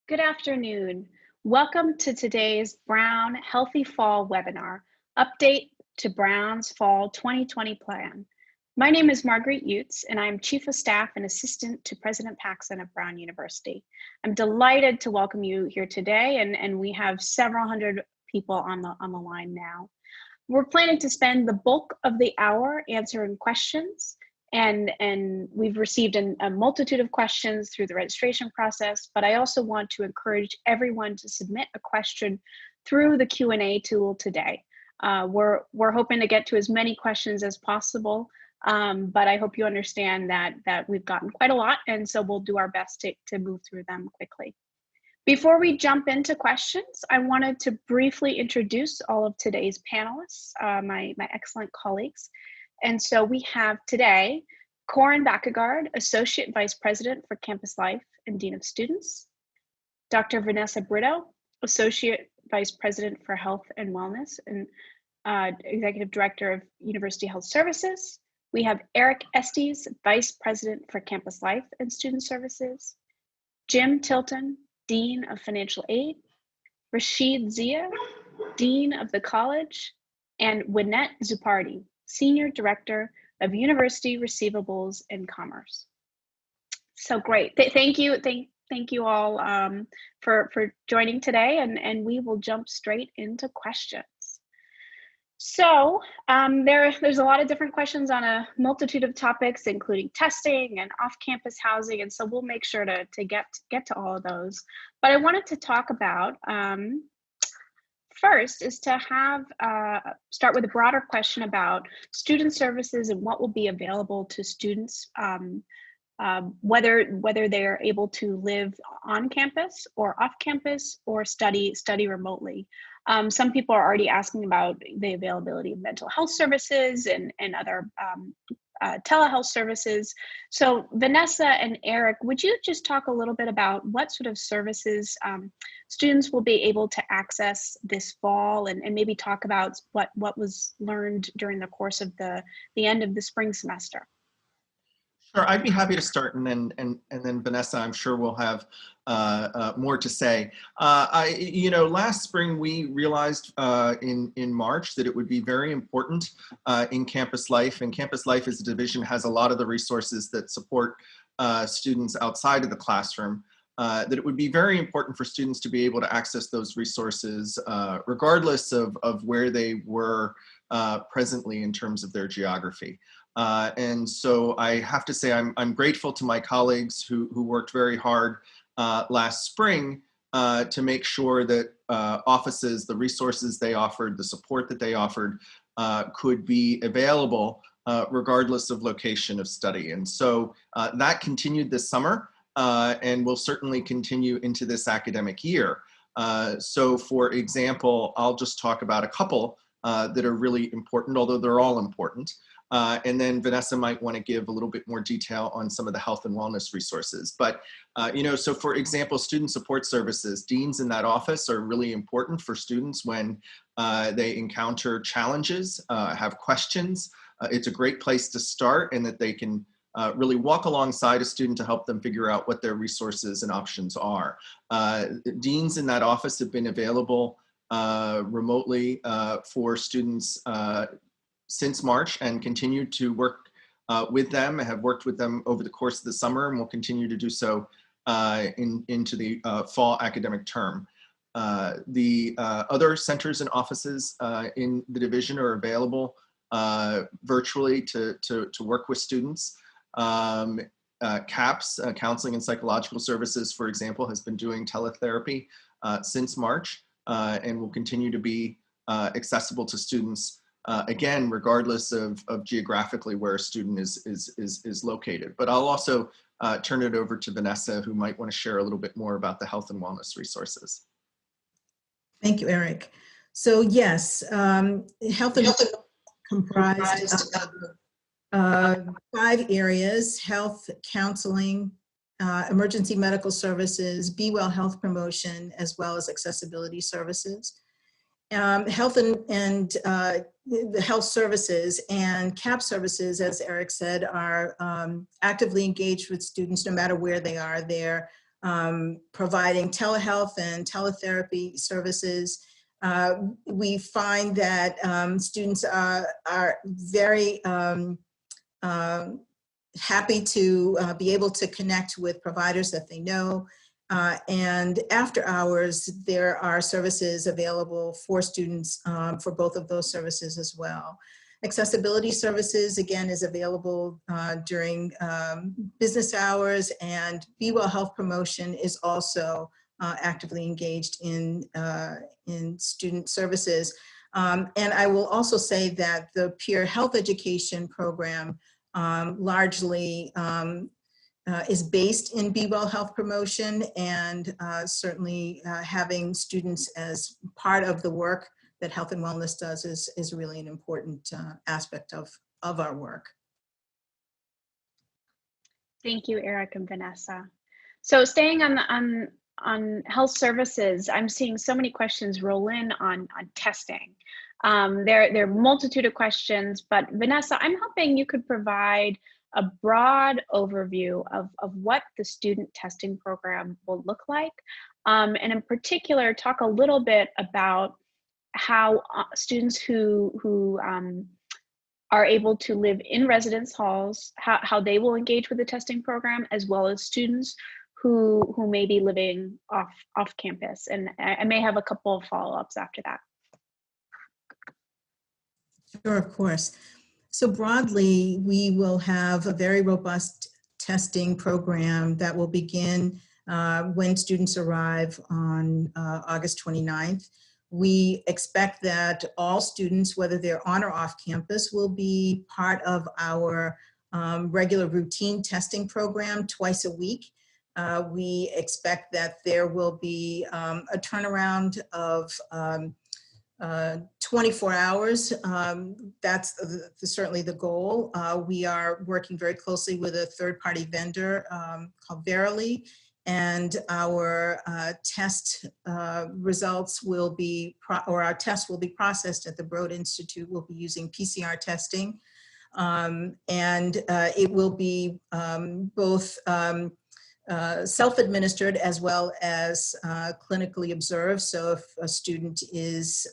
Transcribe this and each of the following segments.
Good afternoon. Welcome to today's Brown Healthy Fall webinar, Update to Brown's Fall 2020 Plan. My name is Marguerite Utes, and I'm Chief of Staff and Assistant to President Paxson of Brown University. I'm delighted to welcome you here today, and we have several hundred people on the line now. We're planning to spend the bulk of the hour answering questions, and we've received a multitude of questions through the registration process, but I also want to encourage everyone to submit a question through the Q&A tool today. We're hoping to get to as many questions as possible, but I hope you understand that we've gotten quite a lot, and so we'll do our best to move through them quickly. Before we jump into questions, I wanted to briefly introduce all of today's panelists, my excellent colleagues. And so we have today Corin Bakkegaard, Associate Vice President for Campus Life and Dean of Students, Dr. Vanessa Brito, Associate Vice President for Health and Wellness and Executive Director of University Health Services. We have Eric Estes, Vice President for Campus Life and Student Services, Jim Tilton, Dean of Financial Aid, Rashid Zia, Dean of the College, and Wynette Zupardi, Senior Director of University Receivables and Commerce. So great. Thank you all for joining today, and we will jump straight into questions. So there's a lot of different questions on a multitude of topics, including testing and off-campus housing, and so we'll make sure to get to all of those. But I wanted to talk about first is to have start with a broader question about student services and what will be available to students, whether they're able to live on campus or off campus or study remotely. Some people are already asking about the availability of mental health services and other telehealth services. So Vanessa and Eric, would you just talk a little bit about what sort of services students will be able to access this fall, and maybe talk about what was learned during the course of the end of the spring semester? Sure, I'd be happy to start, and then Vanessa, I'm sure will have more to say. Last spring we realized in March that it would be very important in Campus Life, and Campus Life as a division has a lot of the resources that support students outside of the classroom, that it would be very important for students to be able to access those resources regardless of where they were presently in terms of their geography. And so I have to say I'm grateful to my colleagues who worked very hard last spring to make sure that offices, the resources they offered, the support that they offered could be available regardless of location of study. And so that continued this summer and will certainly continue into this academic year. So for example, I'll just talk about a couple that are really important, although they're all important. And then Vanessa might want to give a little bit more detail on some of the health and wellness resources. But, so for example, student support services, deans in that office are really important for students when they encounter challenges, have questions. It's a great place to start, and that they can really walk alongside a student to help them figure out what their resources and options are. Deans in that office have been available remotely for students since March, and continue to work with them, have worked with them over the course of the summer, and will continue to do so into the fall academic term. The other centers and offices in the division are available virtually to work with students. CAPS, Counseling and Psychological Services, for example, has been doing teletherapy since March, and will continue to be accessible to students again, regardless of geographically where a student is located. But I'll also turn it over to Vanessa, who might want to share a little bit more about the health and wellness resources. Thank you, Eric. So yes, health and wellness comprised of 5 areas: health, counseling, emergency medical services, Be Well Health promotion, as well as accessibility services. Health and the health services and CAP services, as Eric said, are actively engaged with students no matter where they are. They're providing telehealth and teletherapy services. We find that students are very happy to be able to connect with providers that they know. And after hours, there are services available for students for both of those services as well. Accessibility services, again, is available during business hours, and Be Well Health Promotion is also actively engaged in student services. And I will also say that the peer health education program largely is based in Be Well Health Promotion, and certainly having students as part of the work that Health and Wellness does is really an important aspect of our work. Thank you, Eric and Vanessa. So staying on health services, I'm seeing so many questions roll in on testing. There are a multitude of questions, but Vanessa, I'm hoping you could provide a broad overview of what the student testing program will look like. And in particular, talk a little bit about how students who are able to live in residence halls, how they will engage with the testing program, as well as students who may be living off campus. And I may have a couple of follow-ups after that. Sure, of course. So broadly, we will have a very robust testing program that will begin when students arrive on August 29th. We expect that all students, whether they're on or off campus, will be part of our regular routine testing program twice a week. We expect that there will be a turnaround of 24 hours. That's certainly the goal. We are working very closely with a third-party vendor called Verily, and our test results will be, our tests will be processed at the Broad Institute. We'll be using PCR testing, and it will be both self-administered as well as clinically observed. So if a student is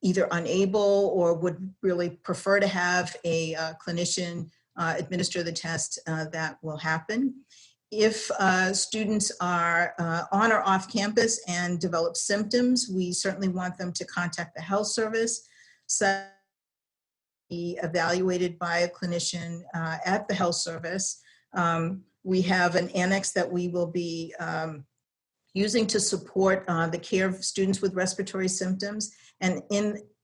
either unable or would really prefer to have a clinician administer the test, that will happen. If students are on or off campus and develop symptoms, we certainly want them to contact the health service, so be evaluated by a clinician at the health service. We have an annex that we will be using to support the care of students with respiratory symptoms. And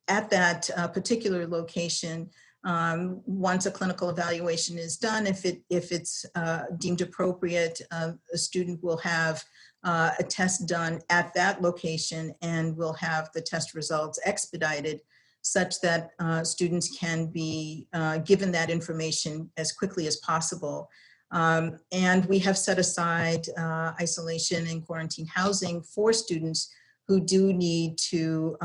at that particular location, once a clinical evaluation is done, if it's deemed appropriate, a student will have a test done at that location, and will have the test results expedited such that students can be given that information as quickly as possible. And we have set aside isolation and quarantine housing for students who do need to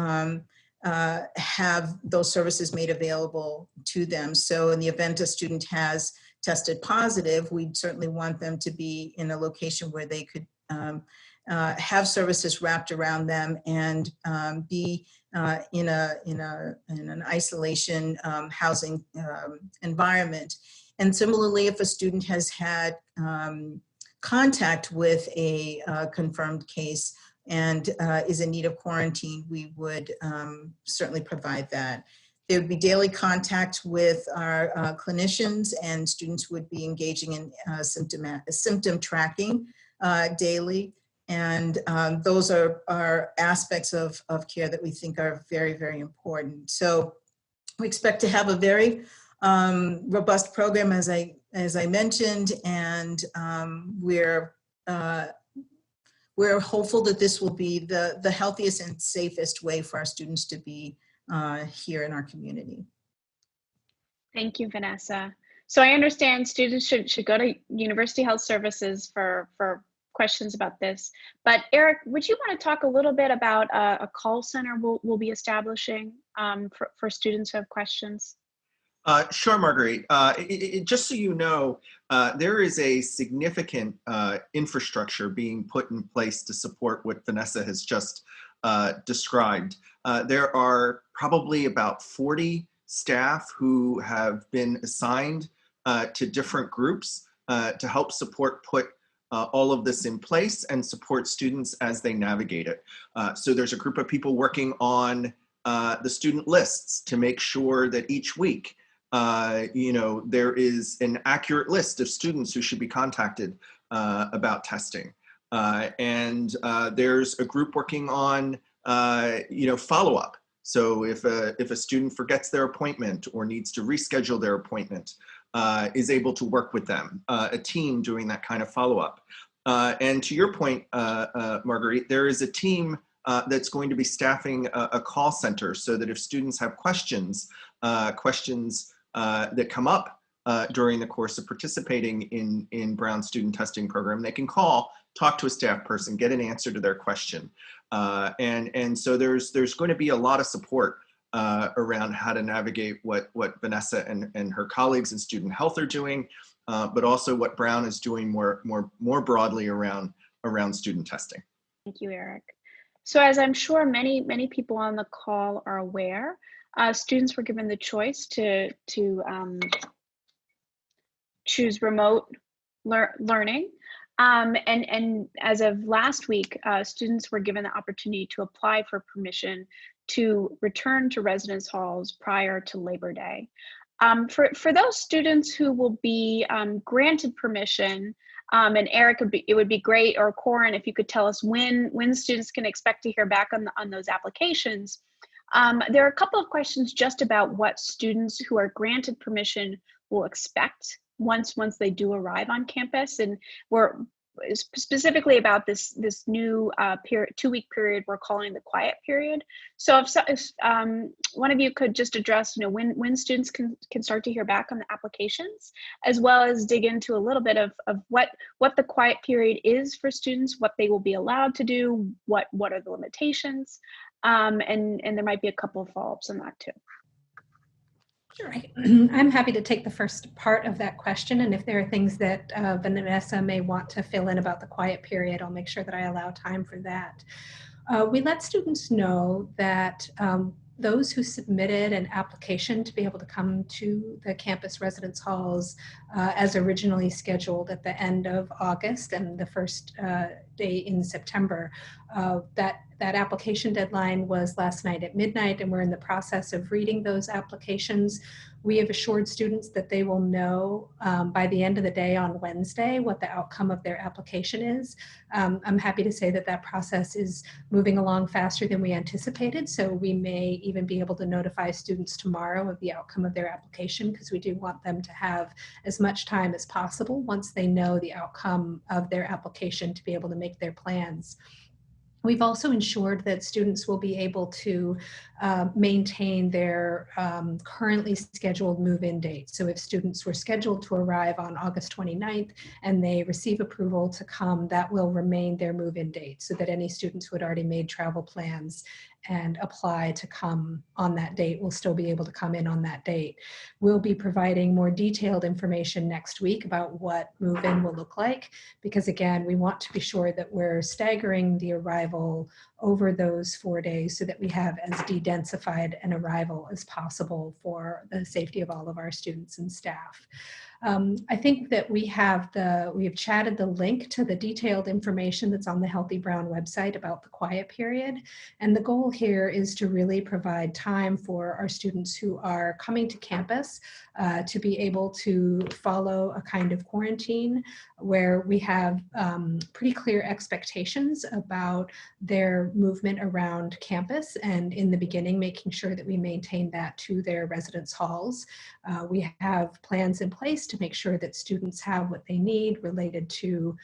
have those services made available to them. So in the event a student has tested positive, we certainly want them to be in a location where they could have services wrapped around them and be in an isolation housing environment. And similarly, if a student has had contact with a confirmed case and is in need of quarantine, we would certainly provide that. There would be daily contact with our clinicians, and students would be engaging in symptom tracking daily. And those are aspects of care that we think are very, very important. So we expect to have a very robust program, as I mentioned, and we're hopeful that this will be the healthiest and safest way for our students to be here in our community. Thank you, Vanessa. So I understand students should go to University Health Services for questions about this. But Eric, would you want to talk a little bit about a call center we'll be establishing for students who have questions? Sure, Marguerite. Just so you know, there is a significant infrastructure being put in place to support what Vanessa has just described. There are probably about 40 staff who have been assigned to different groups to help put all of this in place and support students as they navigate it. So there's a group of people working on the student lists to make sure that each week there is an accurate list of students who should be contacted about testing. And there's a group working on, follow-up. So if a student forgets their appointment or needs to reschedule their appointment, is able to work with them, a team doing that kind of follow-up. And to your point, Marguerite, there is a team that's going to be staffing a call center so that if students have questions that come up during the course of participating in Brown Student Testing Program, they can call, talk to a staff person, get an answer to their question. And so there's going to be a lot of support around how to navigate what Vanessa and her colleagues in student health are doing, but also what Brown is doing more broadly around student testing. Thank you, Eric. So as I'm sure many people on the call are aware, students were given the choice to choose remote learning. And as of last week, students were given the opportunity to apply for permission to return to residence halls prior to Labor Day. For those students who will be granted permission, and Eric, it would be great, or Corin, if you could tell us when students can expect to hear back on those applications. There are a couple of questions just about what students who are granted permission will expect once they do arrive on campus, and we're specifically about this new period, 2-week period we're calling the quiet period. So if one of you could just address, when students can start to hear back on the applications, as well as dig into a little bit of what the quiet period is for students, what they will be allowed to do, what are the limitations, and there might be a couple of follow-ups on that too. Sure, I'm happy to take the first part of that question, and if there are things that Vanessa may want to fill in about the quiet period, I'll make sure that I allow time for that. We let students know that those who submitted an application to be able to come to the campus residence halls as originally scheduled at the end of August and the first day in September, that application deadline was last night at midnight, and we're in the process of reading those applications. We have assured students that they will know by the end of the day on Wednesday what the outcome of their application is. I'm happy to say that process is moving along faster than we anticipated, so we may even be able to notify students tomorrow of the outcome of their application, because we do want them to have as much time as possible once they know the outcome of their application to be able to make their plans. We've also ensured that students will be able to maintain their currently scheduled move-in dates. So if students were scheduled to arrive on August 29th and they receive approval to come, that will remain their move-in date, so that any students who had already made travel plans and apply to come on that date will still be able to come in on that date. We'll be providing more detailed information next week about what move-in will look like, because again, we want to be sure that we're staggering the arrival over those 4 days so that we have as de-densified an arrival as possible for the safety of all of our students and staff. I think that we have chatted the link to the detailed information that's on the Healthy Brown website about the quiet period. And the goal here is to really provide time for our students who are coming to campus to be able to follow a kind of quarantine where we have pretty clear expectations about their movement around campus, and in the beginning making sure that we maintain that to their residence halls. We have plans in place to make sure that students have what they need related to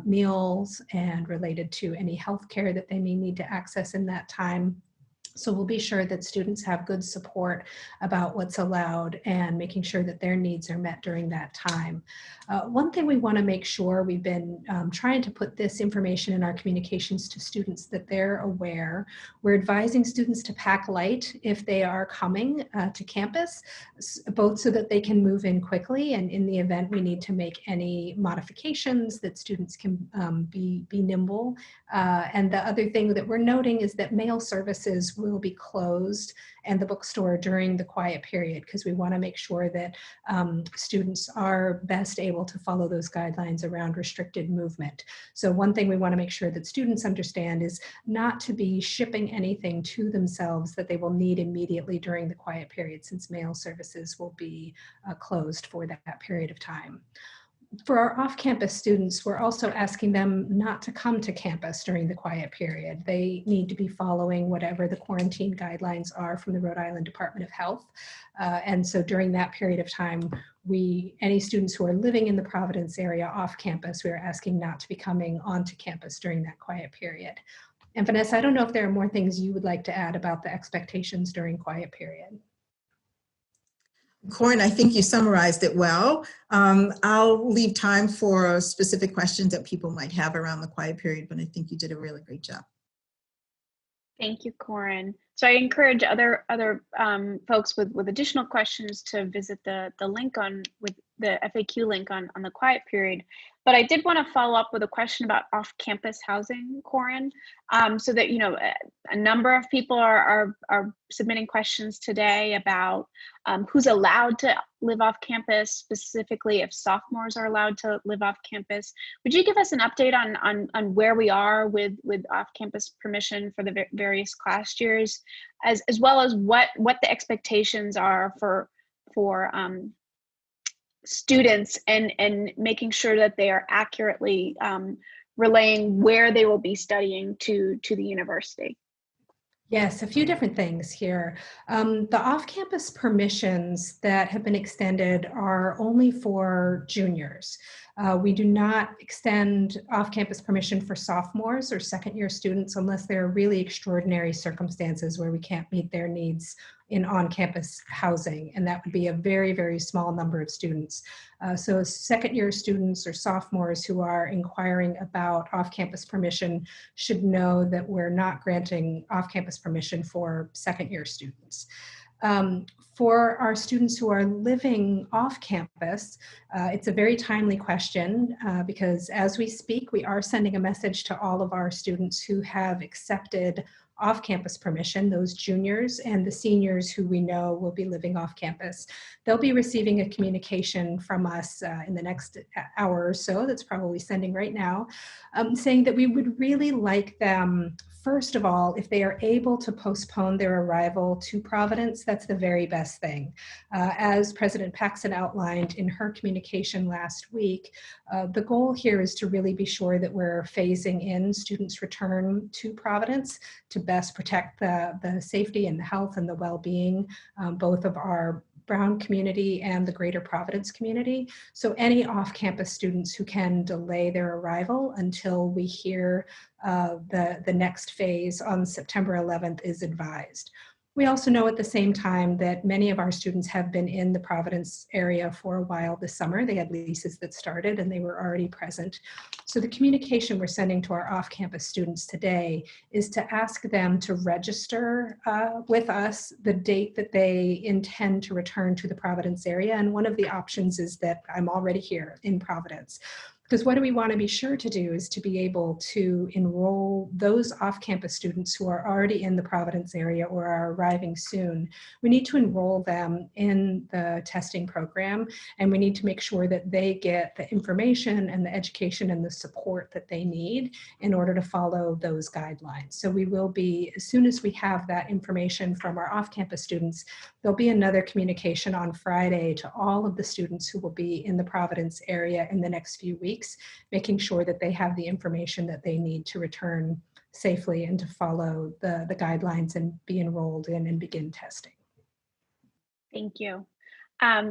meals and related to any health care that they may need to access in that time. So we'll be sure that students have good support about what's allowed and making sure that their needs are met during that time. One thing we want to make sure, we've been trying to put this information in our communications to students that they're aware. We're advising students to pack light if they are coming to campus, both so that they can move in quickly, and in the event we need to make any modifications, that students can be nimble. And the other thing that we're noting is that mail services will be closed and the bookstore during the quiet period, because we want to make sure that students are best able to follow those guidelines around restricted movement. So one thing we want to make sure that students understand is not to be shipping anything to themselves that they will need immediately during the quiet period, since mail services will be closed for that period of time. For our off-campus students, we're also asking them not to come to campus during the quiet period. They need to be following whatever the quarantine guidelines are from the Rhode Island Department of Health. And so during that period of time, any students who are living in the Providence area off campus, we are asking not to be coming onto campus during that quiet period. And Vanessa, I don't know if there are more things you would like to add about the expectations during quiet period. Corin, I think you summarized it well. I'll leave time for specific questions that people might have around the quiet period, but I think you did a really great job. Thank you, Corin. So I encourage other folks with additional questions to visit the link with the FAQ link on the quiet period. But I did want to follow up with a question about off-campus housing, Corin, so that a number of people are submitting questions today about who's allowed to live off campus, specifically if sophomores are allowed to live off campus. Would you give us an update on where we are with off-campus permission for the various class years, as well as what the expectations are for students and making sure that they are accurately relaying where they will be studying to the university? Yes, a few different things here. The off-campus permissions that have been extended are only for juniors. We do not extend off-campus permission for sophomores or second-year students unless there are really extraordinary circumstances where we can't meet their needs in on-campus housing, and that would be a very, very small number of students. So second-year students or sophomores who are inquiring about off-campus permission should know that we're not granting off-campus permission for second-year students. For our students who are living off campus, it's a very timely question because as we speak, we are sending a message to all of our students who have accepted off-campus permission, those juniors and the seniors who we know will be living off campus. They'll be receiving a communication from us in the next hour or so, that's probably sending right now, saying that we would really like them, first of all, if they are able to postpone their arrival to Providence, that's the very best thing. As President Paxson outlined in her communication last week, the goal here is to really be sure that we're phasing in students' return to Providence to best protect the safety and the health and the well-being both of our Brown community and the greater Providence community. So any off-campus students who can delay their arrival until we hear the next phase on September 11th is advised. We also know at the same time that many of our students have been in the Providence area for a while this summer. They had leases that started and they were already present. So the communication we're sending to our off-campus students today is to ask them to register with us the date that they intend to return to the Providence area. And one of the options is that I'm already here in Providence. Because what do we want to be sure to do is to be able to enroll those off-campus students who are already in the Providence area or are arriving soon. We need to enroll them in the testing program, and we need to make sure that they get the information and the education and the support that they need in order to follow those guidelines. So we will be, as soon as we have that information from our off-campus students, there'll be another communication on Friday to all of the students who will be in the Providence area in the next few weeks, making sure that they have the information that they need to return safely and to follow the guidelines and be enrolled in and begin testing. Thank you.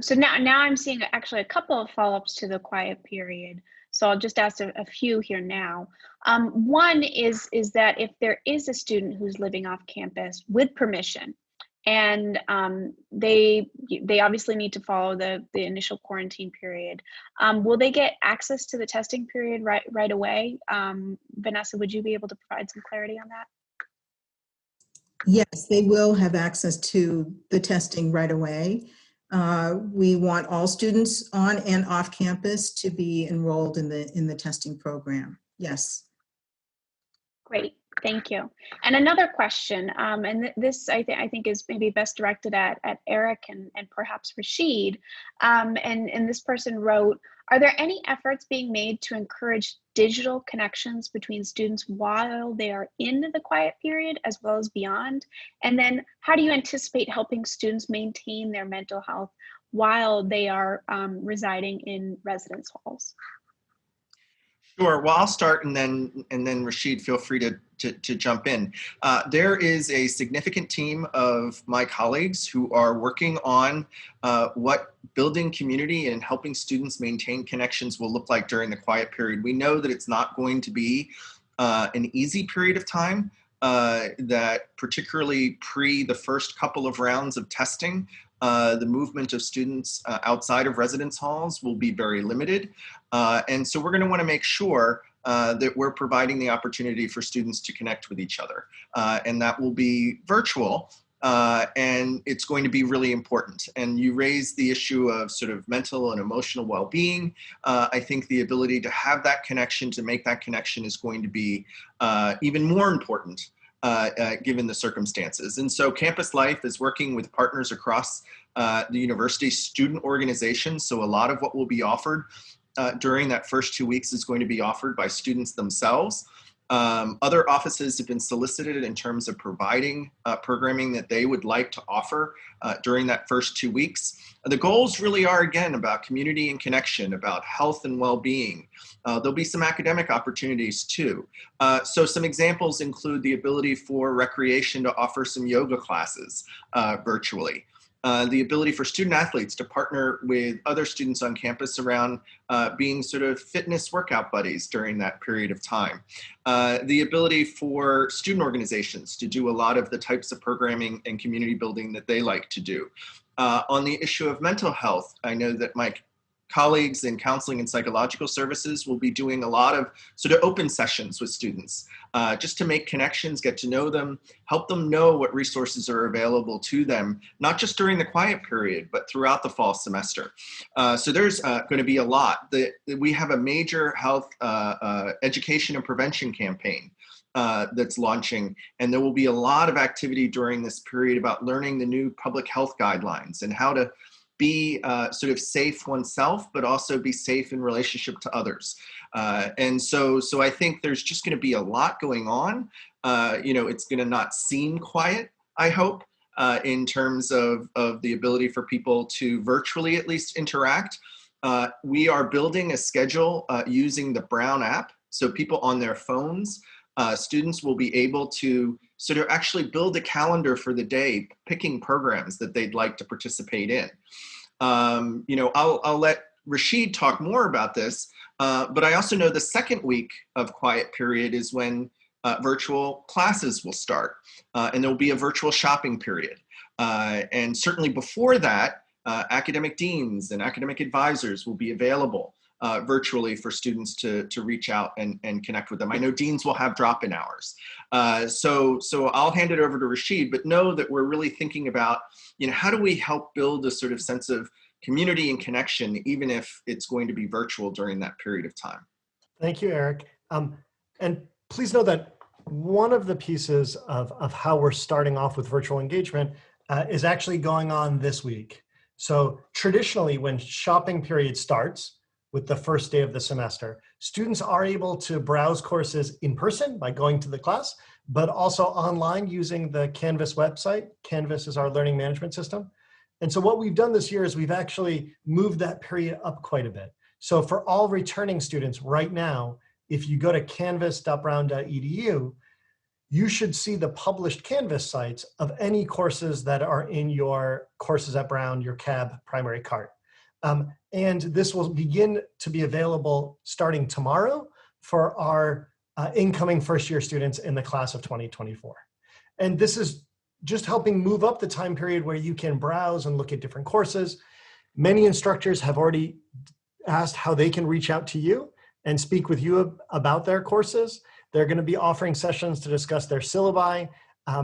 So now I'm seeing actually a couple of follow-ups to the quiet period. So I'll just ask a few here now. One is that if there is a student who's living off campus with permission, and they obviously need to follow the initial quarantine period, will they get access to the testing period right away? Vanessa, would you be able to provide some clarity on that? Yes, they will have access to the testing right away. We want all students on and off campus to be enrolled in the testing program. Yes. Great, thank you. And another question, and this I think is maybe best directed at Eric and perhaps Rashid. And this person wrote, are there any efforts being made to encourage digital connections between students while they are in the quiet period as well as beyond? And then how do you anticipate helping students maintain their mental health while they are residing in residence halls? Sure. Well, I'll start, and then Rashid, feel free to jump in. There is a significant team of my colleagues who are working on what building community and helping students maintain connections will look like during the quiet period. We know that it's not going to be an easy period of time. That particularly pre the first couple of rounds of testing, the movement of students outside of residence halls will be very limited. And so we're going to want to make sure that we're providing the opportunity for students to connect with each other. And that will be virtual. And it's going to be really important. And you raised the issue of sort of mental and emotional well-being. I think the ability to have that connection, to make that connection, is going to be even more important given the circumstances. And so Campus Life is working with partners across the university student organizations. So a lot of what will be offered during that first 2 weeks is going to be offered by students themselves. Other offices have been solicited in terms of providing programming that they would like to offer during that first 2 weeks. The goals really are, again, about community and connection, about health and well-being. There'll be some academic opportunities too. So some examples include the ability for recreation to offer some yoga classes virtually. The ability for student athletes to partner with other students on campus around being sort of fitness workout buddies during that period of time. The ability for student organizations to do a lot of the types of programming and community building that they like to do. On the issue of mental health, I know that my colleagues in counseling and psychological services will be doing a lot of sort of open sessions with students just to make connections, get to know them, help them know what resources are available to them, not just during the quiet period, but throughout the fall semester. So there's going to be a lot. We have a major health education and prevention campaign that's launching, and there will be a lot of activity during this period about learning the new public health guidelines and how to be sort of safe oneself, but also be safe in relationship to others. And so I think there's just going to be a lot going on. It's going to not seem quiet, I hope, in terms of the ability for people to virtually at least interact. We are building a schedule using the Brown app. So people on their phones, students will be able to sort of actually build a calendar for the day, picking programs that they'd like to participate in. I'll let Rashid talk more about this, but I also know the second week of quiet period is when virtual classes will start, and there'll be a virtual shopping period. And certainly before that, academic deans and academic advisors will be available virtually for students to reach out and connect with them. I know deans will have drop-in hours. So I'll hand it over to Rashid, but know that we're really thinking about, how do we help build a sort of sense of community and connection, even if it's going to be virtual during that period of time. Thank you, Eric. And please know that one of the pieces of how we're starting off with virtual engagement is actually going on this week. So traditionally, when shopping period starts, with the first day of the semester, students are able to browse courses in person by going to the class, but also online using the Canvas website. Canvas is our learning management system. And so what we've done this year is we've actually moved that period up quite a bit. So for all returning students right now, if you go to canvas.brown.edu, you should see the published Canvas sites of any courses that are in your Courses at Brown, your CAB primary cart. And this will begin to be available starting tomorrow for our incoming first-year students in the class of 2024. And this is just helping move up the time period where you can browse and look at different courses. Many instructors have already asked how they can reach out to you and speak with you about their courses. They're going to be offering sessions to discuss their syllabi.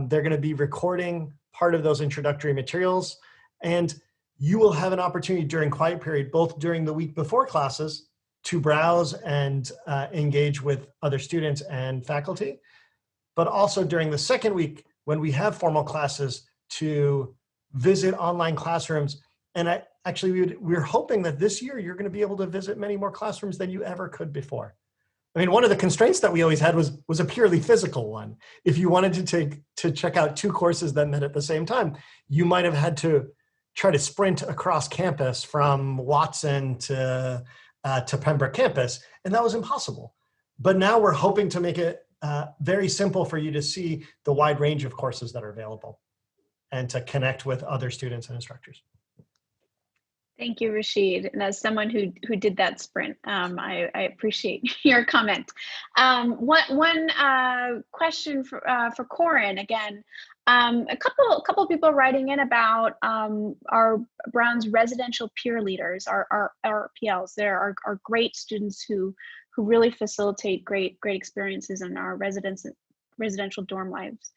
They're going to be recording part of those introductory materials. And you will have an opportunity during quiet period, both during the week before classes, to browse and engage with other students and faculty, but also during the second week when we have formal classes to visit online classrooms. And we're hoping that this year you're going to be able to visit many more classrooms than you ever could before. I mean, one of the constraints that we always had was a purely physical one. If you wanted to check out two courses that met at the same time, you might have had to try to sprint across campus from Watson to Pembroke campus, and that was impossible. But now we're hoping to make it very simple for you to see the wide range of courses that are available and to connect with other students and instructors. Thank you, Rashid. And as someone who did that sprint, I appreciate your comment. One question for Corin again. A couple of people writing in about our Brown's residential peer leaders, our RPLs. There are great students who really facilitate great experiences in our residential dorm lives.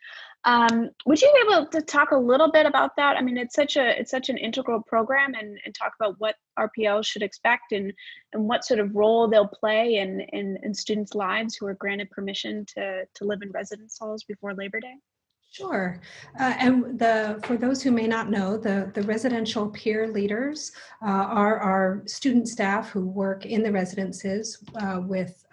Would you be able to talk a little bit about that? I mean, it's such an integral program, and talk about what RPLs should expect and what sort of role they'll play in students' lives who are granted permission to live in residence halls before Labor Day. Sure. And for those who may not know, the residential peer leaders are our student staff who work in the residences with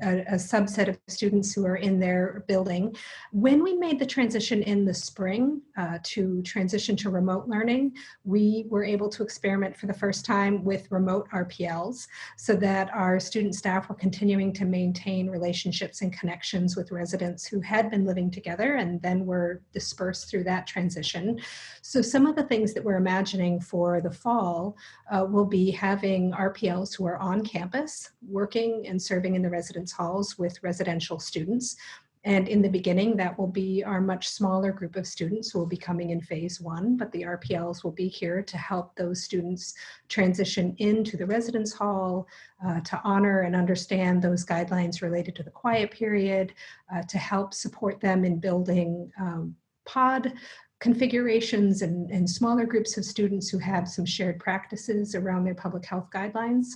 a subset of students who are in their building. When we made the transition in the spring to transition to remote learning, we were able to experiment for the first time with remote RPLs so that our student staff were continuing to maintain relationships and connections with residents who had been living together and then were dispersed through that transition. So some of the things that we're imagining for the fall will be having RPLs who are on campus, working and serving in the residence halls with residential students. And in the beginning, that will be our much smaller group of students who will be coming in phase one, but the RPLs will be here to help those students transition into the residence hall, to honor and understand those guidelines related to the quiet period, to help support them in building pod configurations and smaller groups of students who have some shared practices around their public health guidelines.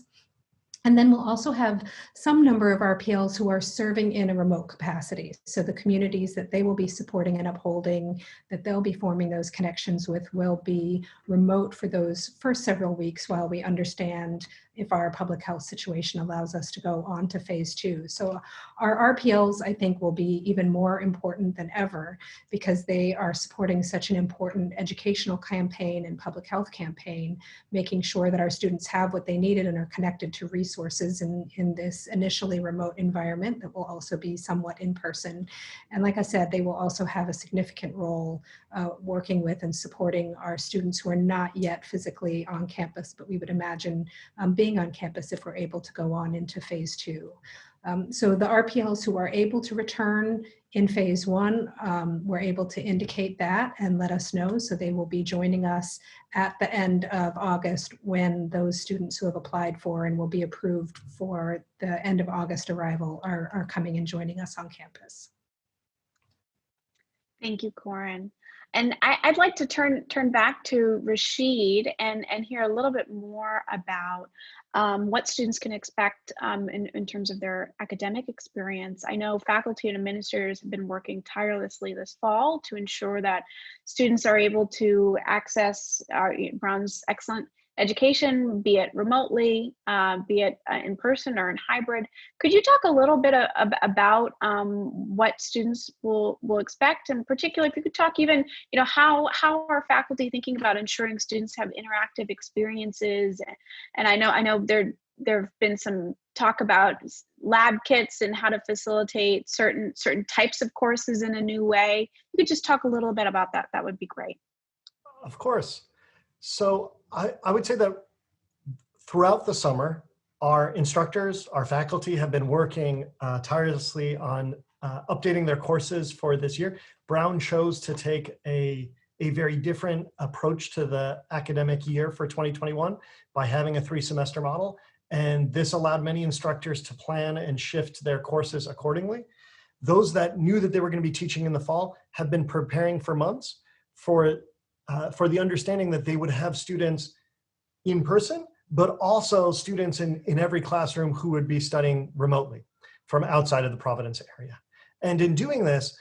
And then we'll also have some number of RPLs who are serving in a remote capacity. So the communities that they will be supporting and upholding, that they'll be forming those connections with, will be remote for those first several weeks while we understand if our public health situation allows us to go on to phase two. So our RPLs, I think, will be even more important than ever because they are supporting such an important educational campaign and public health campaign, making sure that our students have what they needed and are connected to resources in this initially remote environment that will also be somewhat in person. And like I said, they will also have a significant role working with and supporting our students who are not yet physically on campus, but we would imagine being on campus if we're able to go on into phase two. So the RPLs who are able to return in phase one were able to indicate that and let us know. So they will be joining us at the end of August when those students who have applied for and will be approved for the end of August arrival are coming and joining us on campus. Thank you, Corin. And I'd like to turn back to Rashid and hear a little bit more about what students can expect in terms of their academic experience. I know faculty and administrators have been working tirelessly this fall to ensure that students are able to access Brown's excellent education, be it remotely, be it in person or in hybrid. Could you talk a little bit about what students will expect, and particularly if you could talk even, how are faculty thinking about ensuring students have interactive experiences? And I know there have been some talk about lab kits and how to facilitate certain types of courses in a new way. You could just talk a little bit about that. That would be great. Of course. So I would say that throughout the summer, our instructors, our faculty have been working tirelessly on updating their courses for this year. Brown chose to take a very different approach to the academic year for 2021 by having a 3-semester model. And this allowed many instructors to plan and shift their courses accordingly. Those that knew that they were going to be teaching in the fall have been preparing for months for the understanding that they would have students in person, but also students in every classroom who would be studying remotely from outside of the Providence area. And in doing this,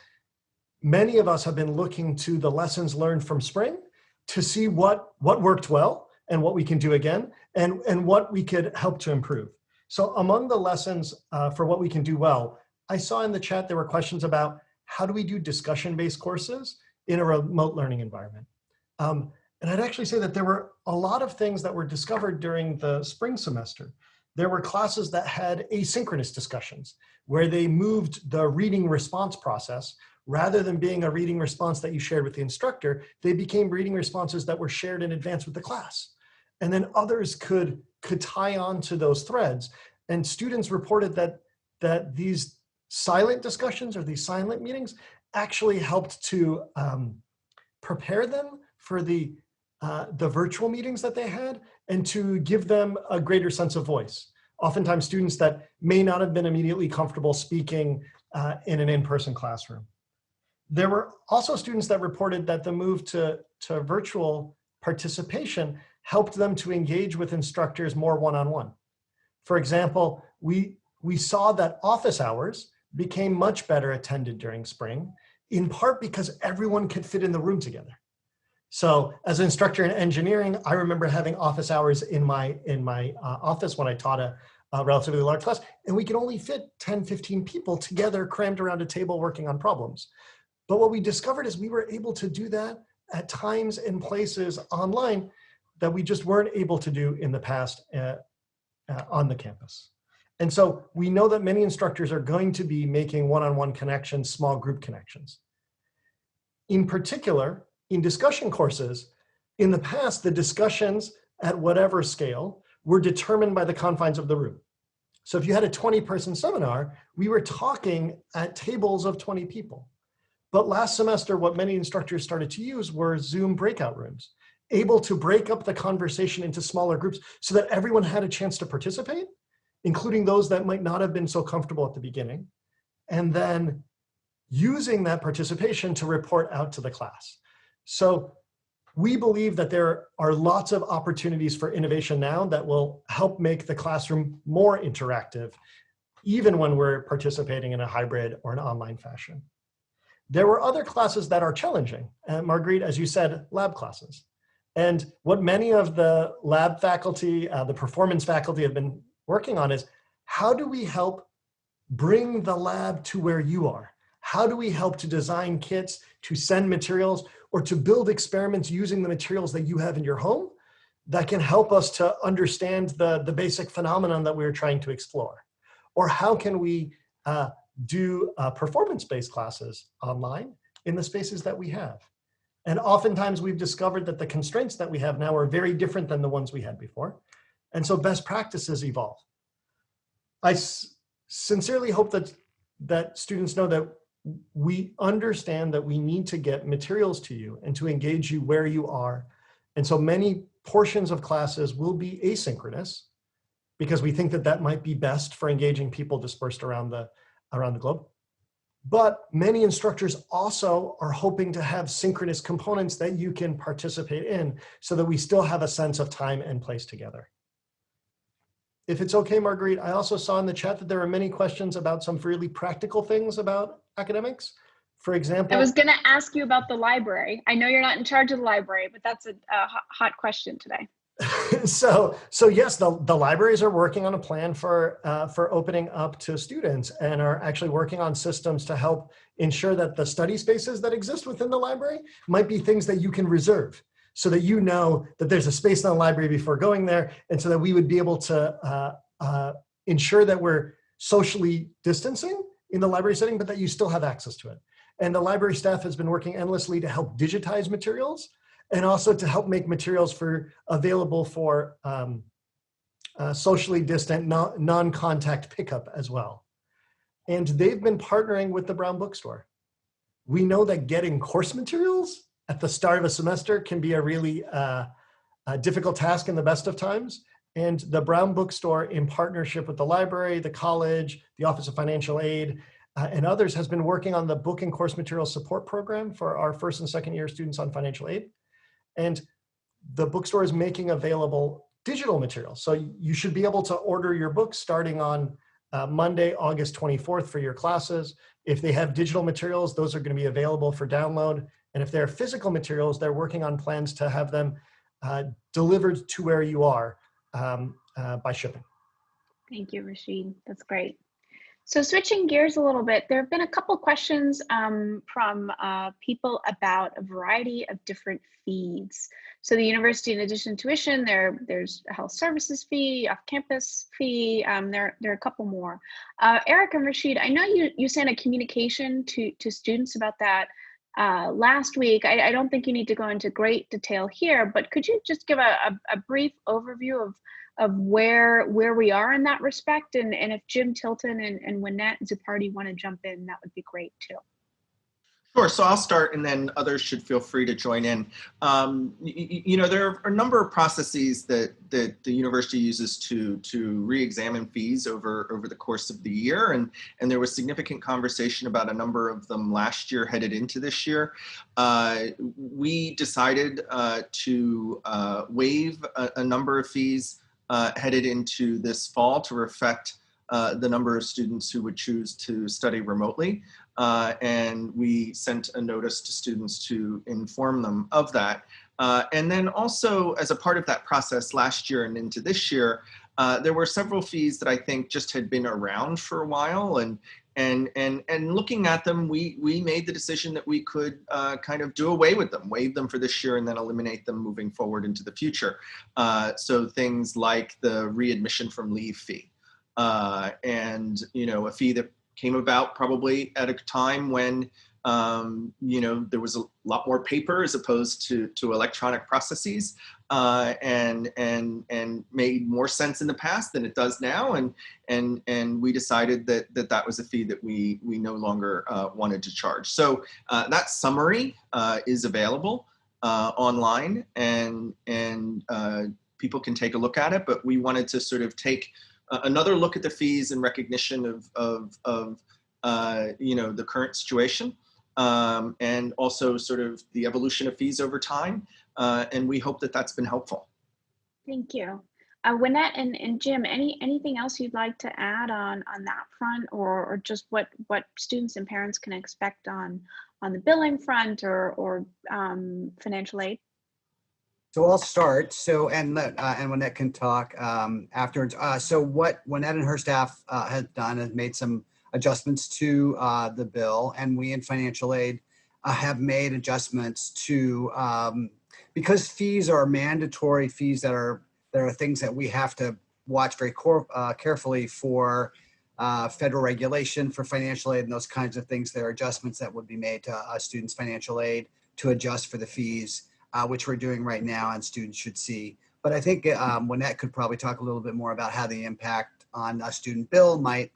many of us have been looking to the lessons learned from spring to see what worked well and what we can do again, and what we could help to improve. So among the lessons for what we can do well, I saw in the chat there were questions about how do we do discussion-based courses in a remote learning environment. And I'd actually say that there were a lot of things that were discovered during the spring semester. There were classes that had asynchronous discussions where they moved the reading response process. Rather than being a reading response that you shared with the instructor, they became reading responses that were shared in advance with the class. And then others could tie on to those threads. And students reported that these silent discussions or these silent meetings actually helped to prepare them for the virtual meetings that they had and to give them a greater sense of voice. Oftentimes students that may not have been immediately comfortable speaking in an in-person classroom. There were also students that reported that the move to virtual participation helped them to engage with instructors more one-on-one. For example, we saw that office hours became much better attended during spring, in part because everyone could fit in the room together. So as an instructor in engineering, I remember having office hours in my office when I taught a relatively large class, and we could only fit 10, 15 people together crammed around a table working on problems. But what we discovered is we were able to do that at times and places online that we just weren't able to do in the past on the campus. And so we know that many instructors are going to be making one-on-one connections, small group connections. In particular, in discussion courses, in the past, the discussions at whatever scale were determined by the confines of the room. So if you had a 20-person seminar, we were talking at tables of 20 people. But last semester, what many instructors started to use were Zoom breakout rooms, able to break up the conversation into smaller groups so that everyone had a chance to participate, including those that might not have been so comfortable at the beginning, and then using that participation to report out to the class. So we believe that there are lots of opportunities for innovation now that will help make the classroom more interactive, even when we're participating in a hybrid or an online fashion. There were other classes that are challenging. Marguerite, as you said, lab classes. And what many of the lab faculty, the performance faculty have been working on is how do we help bring the lab to where you are? How do we help to design kits, to send materials, or to build experiments using the materials that you have in your home that can help us to understand the basic phenomenon that we're trying to explore? Or how can we do performance-based classes online in the spaces that we have? And oftentimes we've discovered that the constraints that we have now are very different than the ones we had before. And so best practices evolve. I sincerely hope that students know that we understand that we need to get materials to you and to engage you where you are. And so many portions of classes will be asynchronous because we think that that might be best for engaging people dispersed around the globe. But many instructors also are hoping to have synchronous components that you can participate in so that we still have a sense of time and place together. If it's okay, Marguerite, I also saw in the chat that there are many questions about some really practical things about academics. For example, I was going to ask you about the library. I know you're not in charge of the library, but that's a hot question today. So yes, the libraries are working on a plan for opening up to students and are actually working on systems to help ensure that the study spaces that exist within the library might be things that you can reserve so that you know that there's a space in the library before going there, and so that we would be able to ensure that we're socially distancing in the library setting, but that you still have access to it. And the library staff has been working endlessly to help digitize materials and also to help make materials available for socially distant, non-contact pickup as well. And they've been partnering with the Brown Bookstore. We know that getting course materials at the start of a semester can be a really difficult task in the best of times. And the Brown Bookstore, in partnership with the library, the college, the Office of Financial Aid, and others, has been working on the book and course material support program for our first and second year students on financial aid. And the bookstore is making available digital materials. So you should be able to order your books starting on Monday, August 24th for your classes. If they have digital materials, those are going to be available for download. And if they're physical materials, they're working on plans to have them delivered to where you are by shipping. Thank you, Rashid. That's great. So switching gears a little bit, there have been a couple questions from people about a variety of different fees. So the university, in addition to tuition, there's a health services fee, off-campus fee. There are a couple more. Eric and Rashid, I know you sent a communication to students about that last week. I don't think you need to go into great detail here, but could you just give a brief overview of where we are in that respect, and if Jim Tilton and Wynette Zupardi want to jump in, that would be great too. Sure. So I'll start, and then others should feel free to join in. There are a number of processes that the university uses to re-examine fees over the course of the year, and there was significant conversation about a number of them last year headed into this year. We decided to waive a number of fees headed into this fall to reflect the number of students who would choose to study remotely. And we sent a notice to students to inform them of that. And then also, as a part of that process last year and into this year, there were several fees that I think just had been around for a while, and looking at them, we made the decision that we could kind of do away with them, waive them for this year, and then eliminate them moving forward into the future. So things like the readmission from leave fee, and a fee that came about probably at a time when there was a lot more paper as opposed to electronic processes, and made more sense in the past than it does now, and we decided that was a fee that we no longer wanted to charge. So that summary is available online, and people can take a look at it, but we wanted to sort of take another look at the fees in recognition of the current situation, and also sort of the evolution of fees over time. And we hope that that's been helpful. Thank you. Wynette and Jim, anything else you'd like to add on that front, or just what students and parents can expect on the billing front or financial aid? So I'll start. So and Wynette can talk afterwards. So what Wynette and her staff has done is made some adjustments to the bill, and we in financial aid have made adjustments to because fees are mandatory fees that are things that we have to watch very carefully for federal regulation for financial aid and those kinds of things. There are adjustments that would be made to students' financial aid to adjust for the fees, which we're doing right now, and students should see. But I think Wynette could probably talk a little bit more about how the impact on a student bill a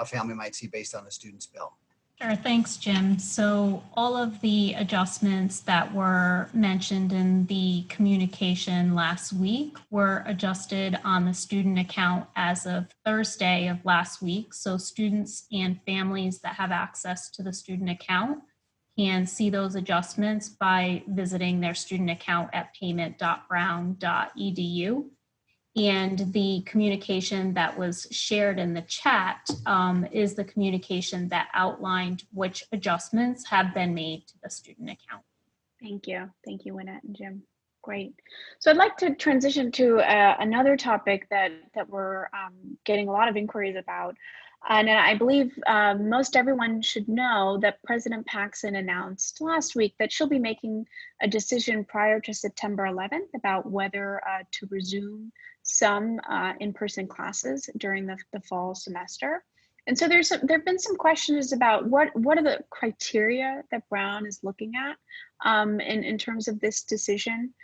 family might see based on a student's bill. Sure, thanks, Jim. So all of the adjustments that were mentioned in the communication last week were adjusted on the student account as of Thursday of last week. So students and families that have access to the student account can see those adjustments by visiting their student account at payment.brown.edu. And the communication that was shared in the chat is the communication that outlined which adjustments have been made to the student account. Thank you, Wynette and Jim. Great. So I'd like to transition to another topic that we're getting a lot of inquiries about. And I believe most everyone should know that President Paxson announced last week that she'll be making a decision prior to September 11th about whether to resume some in-person classes during the fall semester. And so there've been some questions about what are the criteria that Brown is looking at in terms of this decision.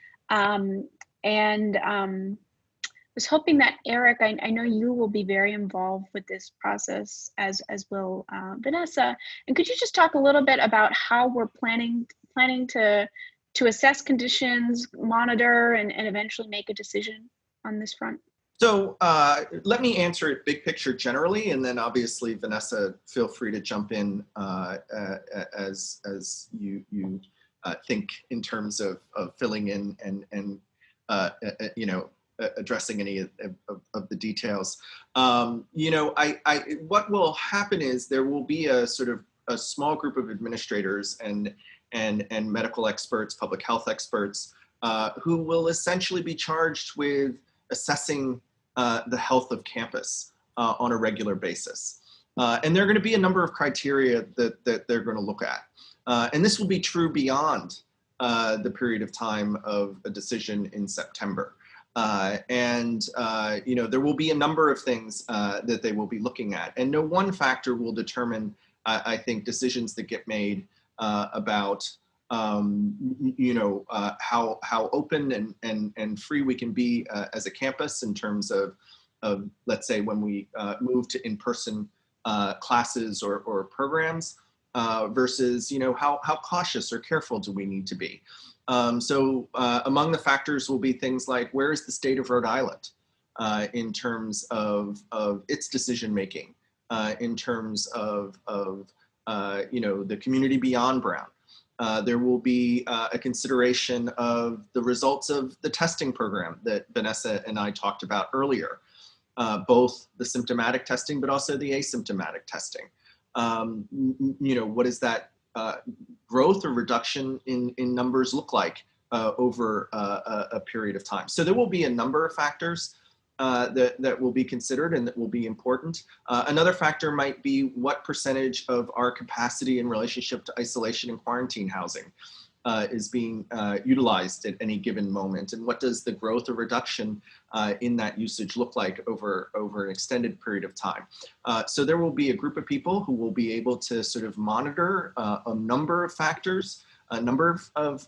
Was hoping that Eric, I know you will be very involved with this process, as will Vanessa. And could you just talk a little bit about how we're planning to assess conditions, monitor, and eventually make a decision on this front? So let me answer it big picture generally, and then obviously Vanessa, feel free to jump in as you think in terms of filling in and you know, addressing any of the details. You know, what will happen is there will be a sort of a small group of administrators and medical experts, public health experts, who will essentially be charged with assessing the health of campus on a regular basis. And there are going to be a number of criteria that they're going to look at. And this will be true beyond the period of time of a decision in September. You know, there will be a number of things that they will be looking at. And no one factor will determine, I think, decisions that get made about you know, how open and free we can be as a campus in terms of let's say, when we move to in-person classes or programs versus, you know, how cautious or careful do we need to be. So among the factors will be things like, where is the state of Rhode Island in terms of its decision-making, in terms of you know, the community beyond Brown. There will be a consideration of the results of the testing program that Vanessa and I talked about earlier, both the symptomatic testing, but also the asymptomatic testing. You know, what does that growth or reduction in numbers look like over a period of time? So there will be a number of factors that will be considered and that will be important. Another factor might be what percentage of our capacity in relationship to isolation and quarantine housing is being utilized at any given moment, and what does the growth or reduction in that usage look like over an extended period of time. So there will be a group of people who will be able to sort of monitor a number of factors, a number of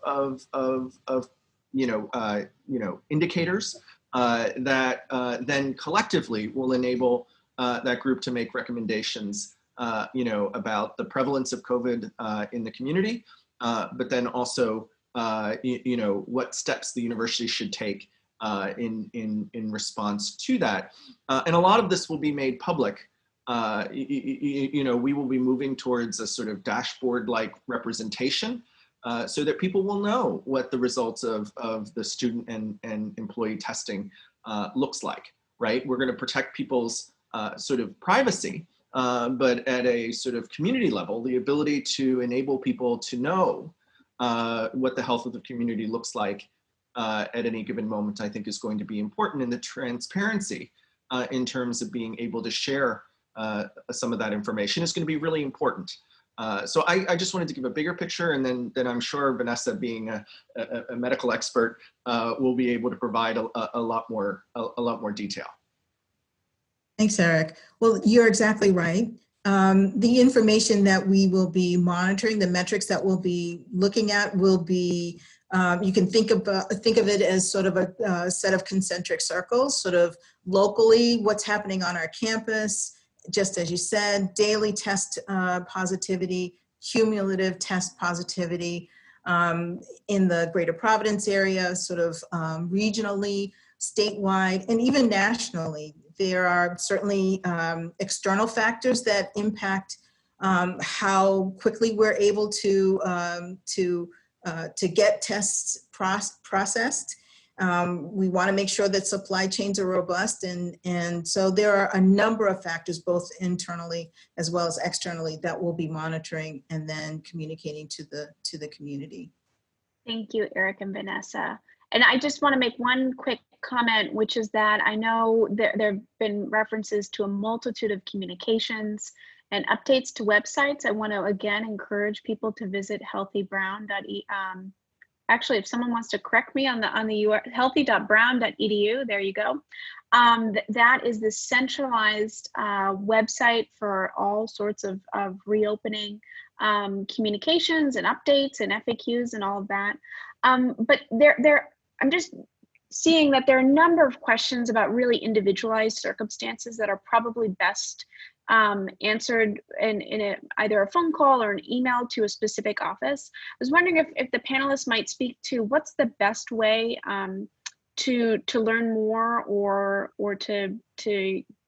you know, indicators that then collectively will enable that group to make recommendations, you know, about the prevalence of COVID in the community, but then also, you know, what steps the university should take in response to that. And a lot of this will be made public. You know, we will be moving towards a sort of dashboard-like representation, so that people will know what the results of the student and employee testing looks like, right? We're going to protect people's sort of privacy, but at a sort of community level, the ability to enable people to know what the health of the community looks like at any given moment, I think is going to be important. And the transparency in terms of being able to share some of that information is going to be really important. So I just wanted to give a bigger picture, and then I'm sure Vanessa, being a medical expert, will be able to provide a lot more detail. Thanks, Eric. Well, you're exactly right. The information that we will be monitoring, the metrics that we'll be looking at will be, you can think of it as sort of a set of concentric circles, sort of locally, what's happening on our campus, just as you said, daily test positivity, cumulative test positivity in the greater Providence area, sort of regionally, statewide, and even nationally. There are certainly external factors that impact how quickly we're able to get tests processed. We want to make sure that supply chains are robust, and so there are a number of factors, both internally as well as externally, that we'll be monitoring and then communicating to the community. Thank you, Eric and Vanessa. And I just want to make one quick comment, which is that I know there have been references to a multitude of communications and updates to websites. I want to again encourage people to visit healthybrown.org actually, if someone wants to correct me on the URL, healthy.brown.edu, there you go. That is the centralized website for all sorts of reopening communications and updates and FAQs and all of that. But I'm just seeing that there are a number of questions about really individualized circumstances that are probably best answered in either a phone call or an email to a specific office. I was wondering if the panelists might speak to what's the best way to learn more or to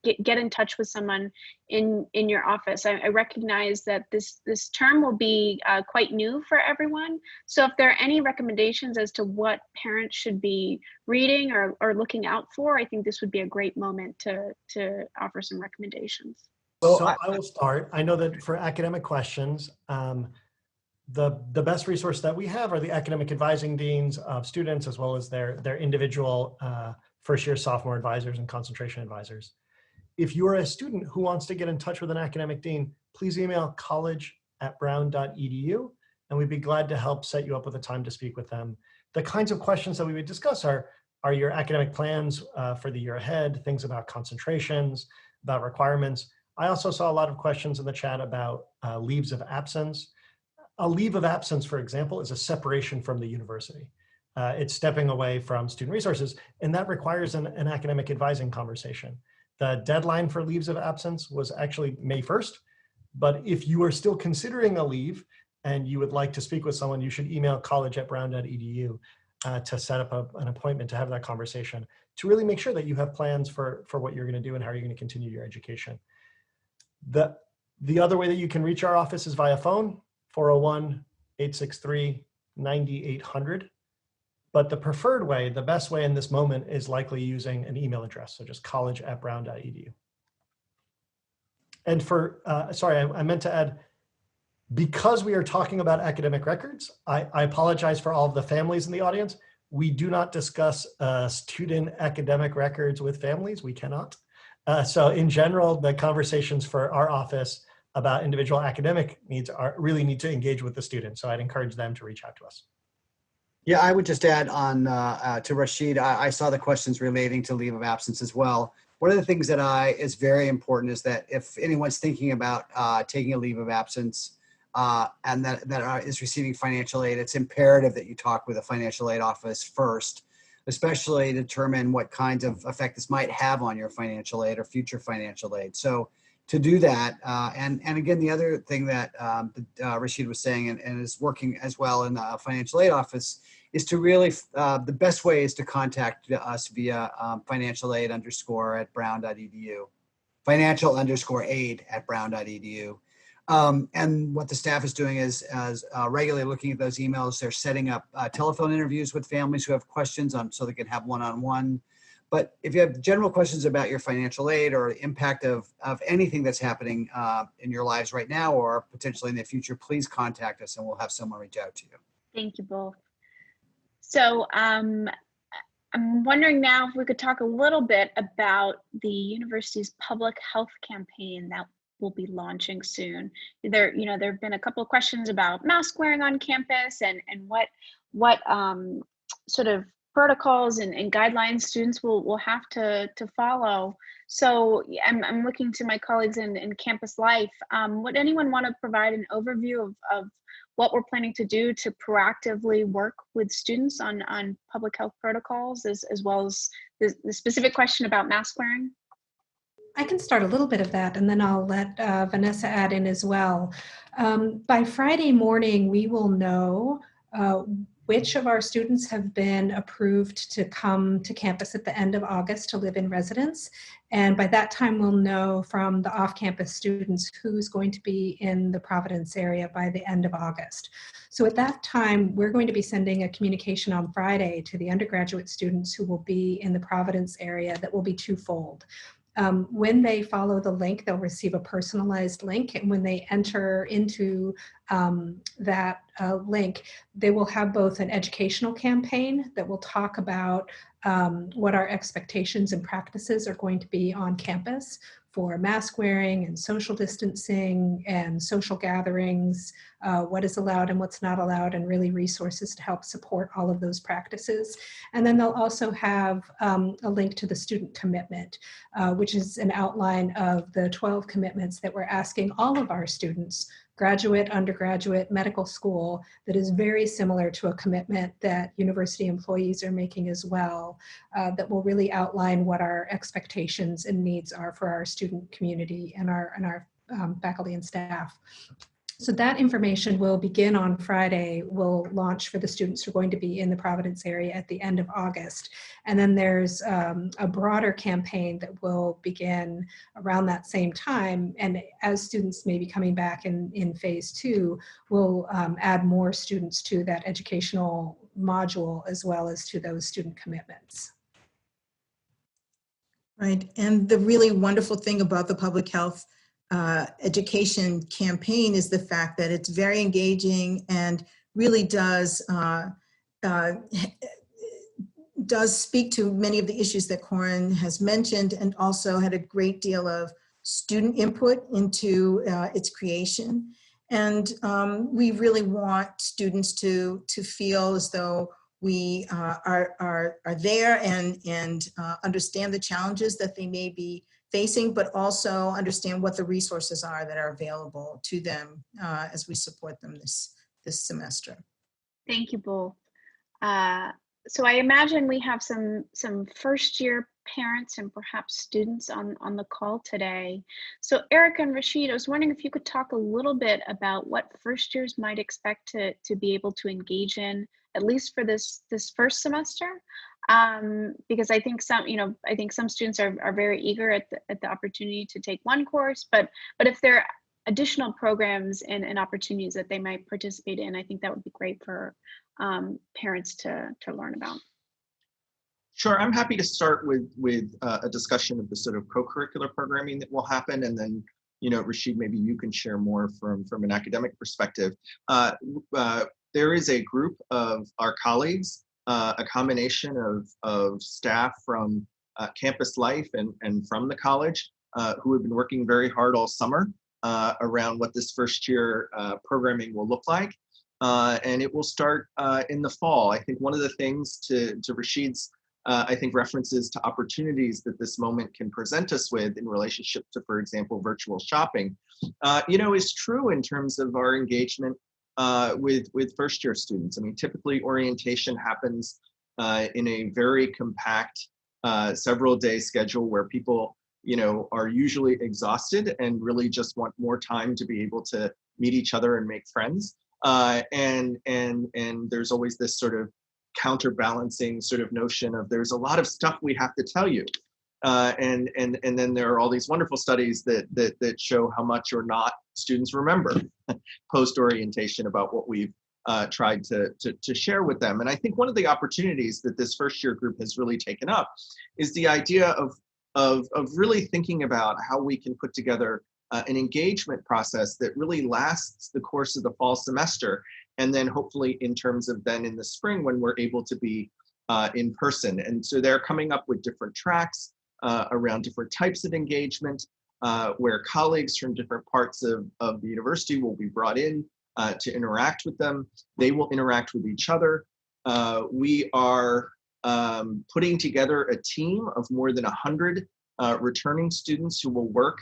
get in touch with someone in your office. I recognize that this term will be quite new for everyone. So if there are any recommendations as to what parents should be reading or looking out for, I think this would be a great moment to offer some recommendations. So I will start. I know that for academic questions, the best resource that we have are the academic advising deans of students, as well as their individual first-year sophomore advisors and concentration advisors. If you are a student who wants to get in touch with an academic dean, please email college@brown.edu, and we'd be glad to help set you up with a time to speak with them. The kinds of questions that we would discuss are your academic plans for the year ahead, things about concentrations, about requirements. I also saw a lot of questions in the chat about leaves of absence. A leave of absence, for example, is a separation from the university. It's stepping away from student resources, and that requires an academic advising conversation. The deadline for leaves of absence was actually May 1st, but if you are still considering a leave and you would like to speak with someone, you should email college@brown.edu to set up an appointment to have that conversation, to really make sure that you have plans for what you're gonna do and how you're gonna continue your education. The other way that you can reach our office is via phone, 401-863-9800. But the preferred way, the best way in this moment, is likely using an email address. So just college@brown.edu. And for, sorry, I meant to add, because we are talking about academic records, I apologize for all of the families in the audience. We do not discuss student academic records with families. We cannot. So in general, the conversations for our office about individual academic needs really need to engage with the student. So I'd encourage them to reach out to us. Yeah, I would just add on to Rashid, I saw the questions relating to leave of absence as well. One of the things that is very important is that if anyone's thinking about taking a leave of absence and that is receiving financial aid, it's imperative that you talk with a financial aid office first, especially to determine what kinds of effect this might have on your financial aid or future financial aid. So to do that, and again, the other thing that Rashid was saying and is working as well in the financial aid office is to really, the best way is to contact us via financialaid_@brown.edu, financial_aid@brown.edu. And what the staff is doing is regularly looking at those emails. They're setting up telephone interviews with families who have questions so they can have one-on-one. But if you have general questions about your financial aid or the impact of anything that's happening in your lives right now or potentially in the future, please contact us and we'll have someone reach out to you. Thank you both. So I'm wondering now if we could talk a little bit about the university's public health campaign that will be launching soon. There have been a couple of questions about mask wearing on campus and what sort of protocols and guidelines students will have to follow. So I'm looking to my colleagues in campus life. Would anyone want to provide an overview of what we're planning to do to proactively work with students on public health protocols, as well as the specific question about mask wearing? I can start a little bit of that, and then I'll let Vanessa add in as well. By Friday morning, we will know which of our students have been approved to come to campus at the end of August to live in residence. And by that time, we'll know from the off-campus students who's going to be in the Providence area by the end of August. So at that time, we're going to be sending a communication on Friday to the undergraduate students who will be in the Providence area that will be twofold. When they follow the link, they'll receive a personalized link. And when they enter into that link, they will have both an educational campaign that will talk about what our expectations and practices are going to be on campus for mask wearing and social distancing and social gatherings, what is allowed and what's not allowed, and really resources to help support all of those practices. And then they'll also have a link to the student commitment, which is an outline of the 12 commitments that we're asking all of our students, graduate, undergraduate, medical school, that is very similar to a commitment that university employees are making as well, that will really outline what our expectations and needs are for our student community and our faculty and staff. So that information will begin on Friday, will launch for the students who are going to be in the Providence area at the end of August. And then there's a broader campaign that will begin around that same time. And as students may be coming back in phase 2, we'll add more students to that educational module as well as to those student commitments. Right, and the really wonderful thing about the public health education campaign is the fact that it's very engaging and really does speak to many of the issues that Corin has mentioned, and also had a great deal of student input into its creation. And we really want students to feel as though we are there and understand the challenges that they may be facing, but also understand what the resources are that are available to them as we support them this semester. Thank you both. So I imagine we have some first year parents and perhaps students on the call today. So Eric and Rashid, I was wondering if you could talk a little bit about what first years might expect to be able to engage in, at least for this first semester. Because I think some students are very eager at the opportunity to take one course, but if there are additional programs and opportunities that they might participate in, I think that would be great for parents to learn about. Sure, I'm happy to start with a discussion of the sort of co-curricular programming that will happen, and then Rashid, maybe you can share more from an academic perspective. There is a group of our colleagues, a combination of staff from campus life and from the college who have been working very hard all summer around what this first year programming will look like. And it will start in the fall. I think one of the things to Rashid's I think references to opportunities that this moment can present us with in relationship to, for example, virtual shopping, is true in terms of our engagement with first year students. I mean, typically orientation happens in a very compact several day schedule where people, are usually exhausted and really just want more time to be able to meet each other and make friends. And there's always this sort of counterbalancing sort of notion of there's a lot of stuff we have to tell you. And then there are all these wonderful studies that show how much or not students remember post-orientation about what we've tried to share with them. And I think one of the opportunities that this first year group has really taken up is the idea of really thinking about how we can put together an engagement process that really lasts the course of the fall semester, and then hopefully in terms of then in the spring when we're able to be in person. And so they're coming up with different tracks around different types of engagement, where colleagues from different parts of the university will be brought in to interact with them. They will interact with each other. We are putting together a team of more than 100 returning students who will work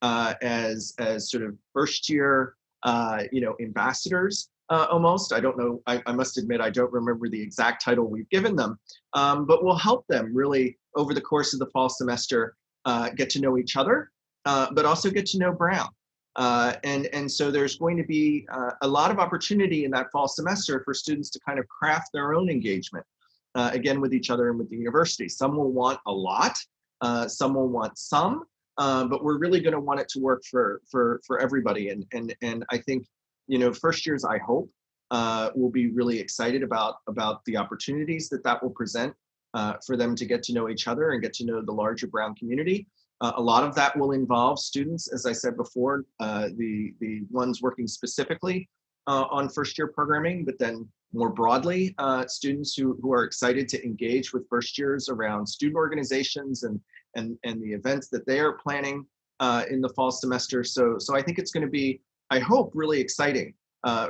as sort of first year ambassadors almost. I don't know, I must admit I don't remember the exact title we've given them, but we'll help them really over the course of the fall semester get to know each other, but also get to know Brown. And so there's going to be a lot of opportunity in that fall semester for students to kind of craft their own engagement, again, with each other and with the university. Some will want a lot, some will want some, but we're really going to want it to work for everybody. And I think, first years, I hope, will be really excited about the opportunities that will present for them to get to know each other and get to know the larger Brown community. A lot of that will involve students, as I said before, the ones working specifically on first year programming, but then more broadly, students who are excited to engage with first years around student organizations and the events that they are planning. in the fall semester. So I think it's going to be, I hope, really exciting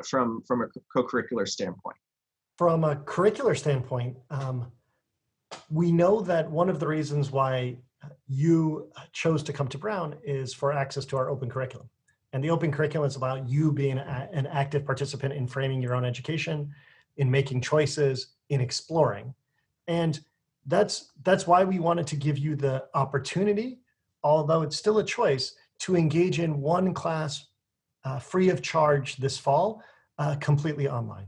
from a co-curricular standpoint. From a curricular standpoint, we know that one of the reasons why you chose to come to Brown is for access to our open curriculum. And the open curriculum is about you being an active participant in framing your own education, in making choices, in exploring. And that's why we wanted to give you the opportunity, although it's still a choice, to engage in one class free of charge this fall, completely online.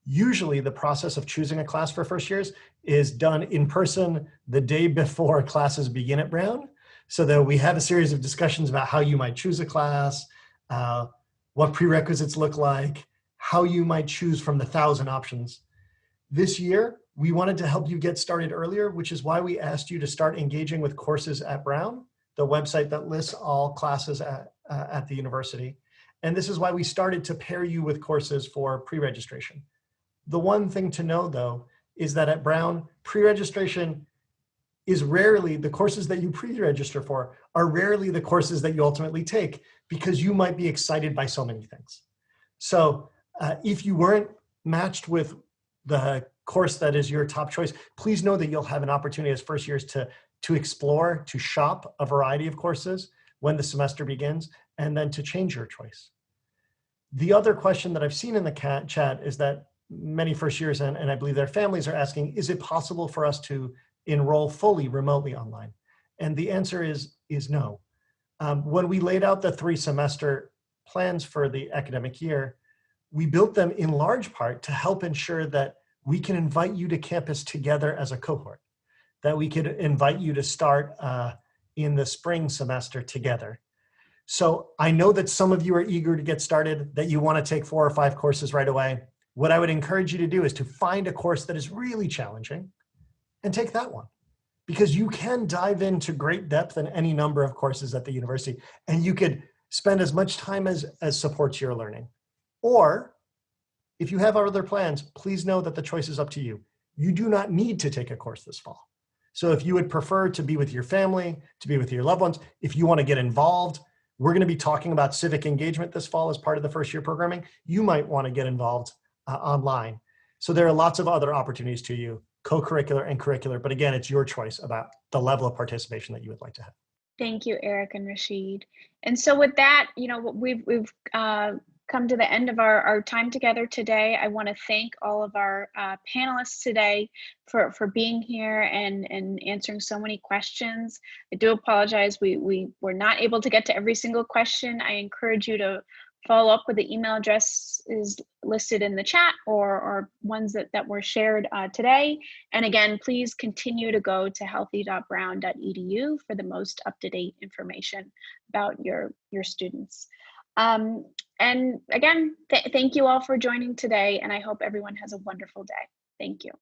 Usually the process of choosing a class for first years is done in person the day before classes begin at Brown, so that we have a series of discussions about how you might choose a class, what prerequisites look like, how you might choose from the 1,000 options. This year, we wanted to help you get started earlier, which is why we asked you to start engaging with Courses at Brown, the website that lists all classes at the university. And this is why we started to pair you with courses for pre-registration. The one thing to know, though, is that at Brown, pre-registration is rarely, the courses that you pre-register for are rarely the courses that you ultimately take, because you might be excited by so many things. So if you weren't matched with the course that is your top choice, please know that you'll have an opportunity as first years to explore, to shop a variety of courses when the semester begins, and then to change your choice. The other question that I've seen in the chat is that many first years and I believe their families are asking, is it possible for us to enroll fully remotely online? And the answer is no. When we laid out the 3 semester plans for the academic year, we built them in large part to help ensure that we can invite you to campus together as a cohort, that we could invite you to start in the spring semester together. So I know that some of you are eager to get started, that you want to take 4 or 5 courses right away. What I would encourage you to do is to find a course that is really challenging and take that one, because you can dive into great depth in any number of courses at the university, and you could spend as much time as supports your learning. Or if you have other plans, please know that the choice is up to you. You do not need to take a course this fall. So if you would prefer to be with your family, to be with your loved ones, if you want to get involved, we're going to be talking about civic engagement this fall as part of the first year programming. You might want to get involved online. So there are lots of other opportunities to you, co-curricular and curricular, but again, it's your choice about the level of participation that you would like to have. Thank you, Eric and Rashid. And so with that, we've come to the end of our time together today. I want to thank all of our panelists today for being here and answering so many questions. I do apologize, we were not able to get to every single question. I encourage you to follow up with the email address is listed in the chat or ones that were shared today. And again, please continue to go to healthy.brown.edu for the most up-to-date information about your students. And again, thank you all for joining today, and I hope everyone has a wonderful day. Thank you.